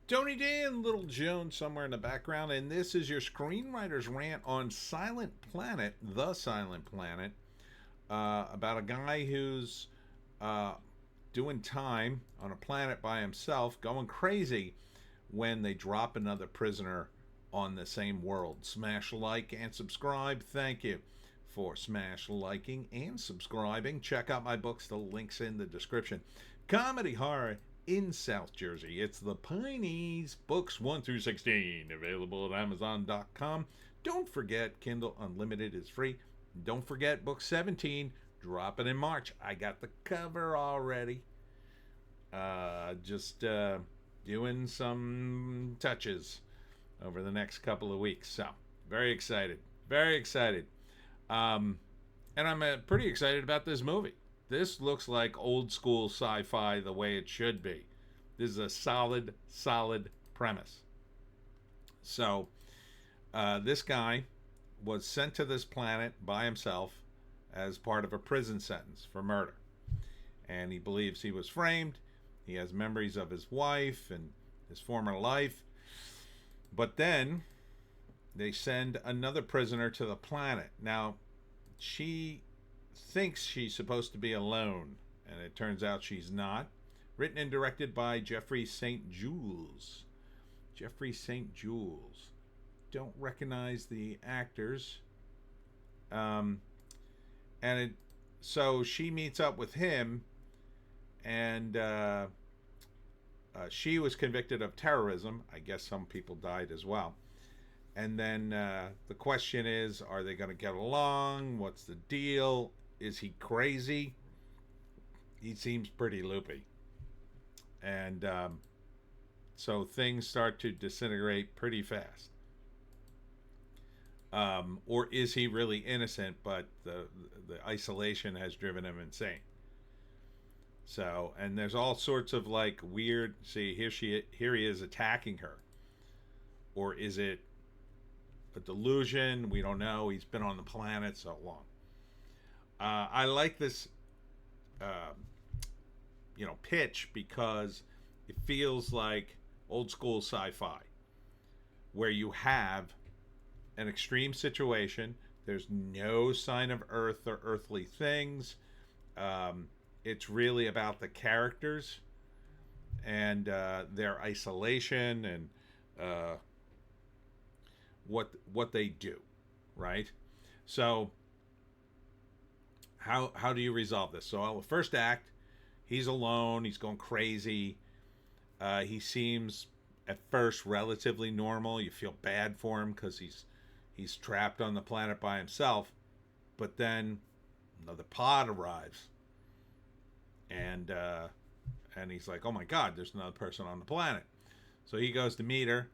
Tony D and Little Joan somewhere in the background, and this is your screenwriter's rant on Silent Planet, The Silent Planet, about a guy who's uh, doing time on a planet by himself, going crazy when they drop another prisoner on the same world. Smash like and subscribe. Thank you for smash liking and subscribing. Check out my books, the links in the description. Comedy horror in South Jersey. It's the Pineys, books 1 through 16, available at Amazon.com. Don't forget, Kindle Unlimited is free. Don't forget, book 17, dropping in March. I got the cover already. Just doing some touches over the next couple of weeks. So, very excited. Very excited. And I'm pretty excited about this movie. This looks like old school sci-fi the way it should be. This is a solid premise. So, this guy was sent to this planet by himself as part of a prison sentence for murder. And he believes he was framed. He has memories of his wife and his former life. But then they send another prisoner to the planet. Now, she thinks she's supposed to be alone, and it turns out she's not. Written and directed by Jeffrey St. Jules. Jeffrey St. Jules. Don't recognize the actors. So she meets up with him, and she was convicted of terrorism. I guess some people died as well. And then the question is, are they going to get along? What's the deal? Is he crazy? He seems pretty loopy. And so things start to disintegrate pretty fast. Or is he really innocent, but the isolation has driven him insane? So, and there's all sorts of like weird. See, here he is attacking her, or is it a delusion? We don't know. He's been on the planet so long. I like this, pitch because it feels like old school sci-fi, where you have an extreme situation. There's no sign of Earth or earthly things. It's really about the characters and their isolation and what they do, right? So how do you resolve this? So the first act, he's alone. He's going crazy. He seems at first relatively normal. You feel bad for him because he's trapped on the planet by himself. But then another pod arrives, and he's like, "Oh my God, there's another person on the planet." So he goes to meet her,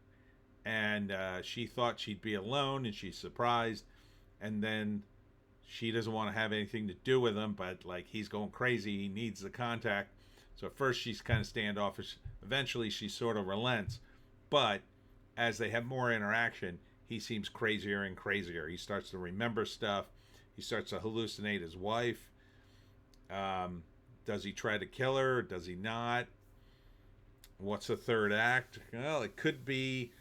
and she thought she'd be alone, and she's surprised. And then she doesn't want to have anything to do with him, but like he's going crazy, he needs the contact. So at first she's kind of standoffish. Eventually she sort of relents, but as they have more interaction, he seems crazier and crazier. He starts to remember stuff. He starts to hallucinate his wife. Does he try to kill her? Does he not? What's the third act? Well, it could be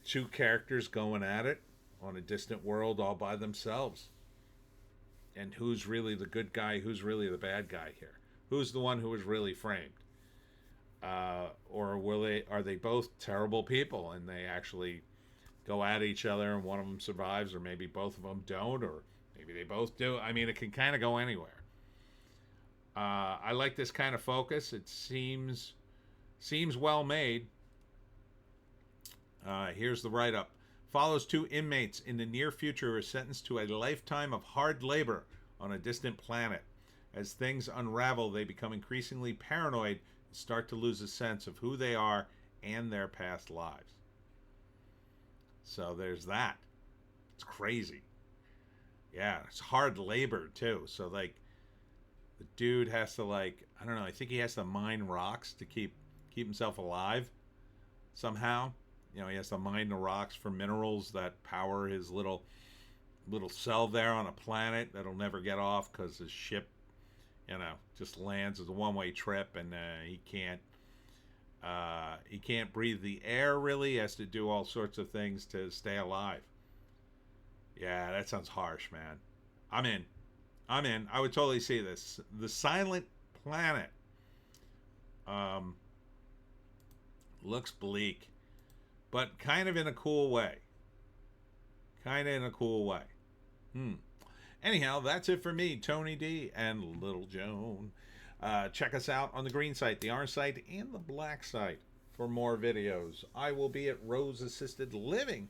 two characters going at it on a distant world all by themselves. And who's really the good guy? Who's really the bad guy here? Who's the one who was really framed? Or are they both terrible people and they actually go at each other and one of them survives, or maybe both of them don't, or maybe they both do. I mean, it can kind of go anywhere. I like this kind of focus. It seems well made. Here's the write-up. Follows two inmates in the near future who are sentenced to a lifetime of hard labor on a distant planet. As things unravel, they become increasingly paranoid and start to lose a sense of who they are and their past lives. So there's that. It's crazy. Yeah, it's hard labor too. So like the dude has to I don't know, I think he has to mine rocks to keep himself alive somehow. He has to mine the rocks for minerals that power his little cell there on a planet that'll never get off because his ship, just lands as a one-way trip, and he can't He can't breathe the air really. He has to do all sorts of things to stay alive. Yeah, that sounds harsh, man. I'm in. I'm in. I would totally see this. The Silent Planet. Um, looks bleak, but kind of in a cool way. Kind of in a cool way. Anyhow, that's it for me, Tony D and Little Joan. Check us out on the green site, the orange site, and the black site for more videos. I will be at Rose Assisted Living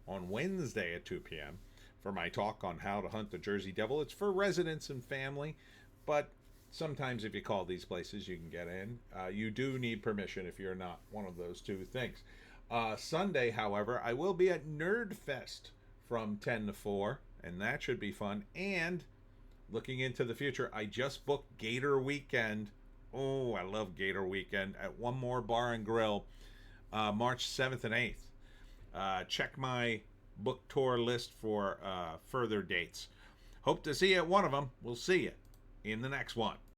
on Wednesday at 2 p.m. for my talk on how to hunt the Jersey Devil. It's for residents and family, but sometimes if you call these places, you can get in. You do need permission if you're not one of those two things. Sunday, however, I will be at Nerd Fest from 10 to 4, and that should be fun. And looking into the future, I just booked Gator Weekend. Oh, I love Gator Weekend at One More Bar and Grill, March 7th and 8th. Check my book tour list for further dates. Hope to see you at one of them. We'll see you in the next one.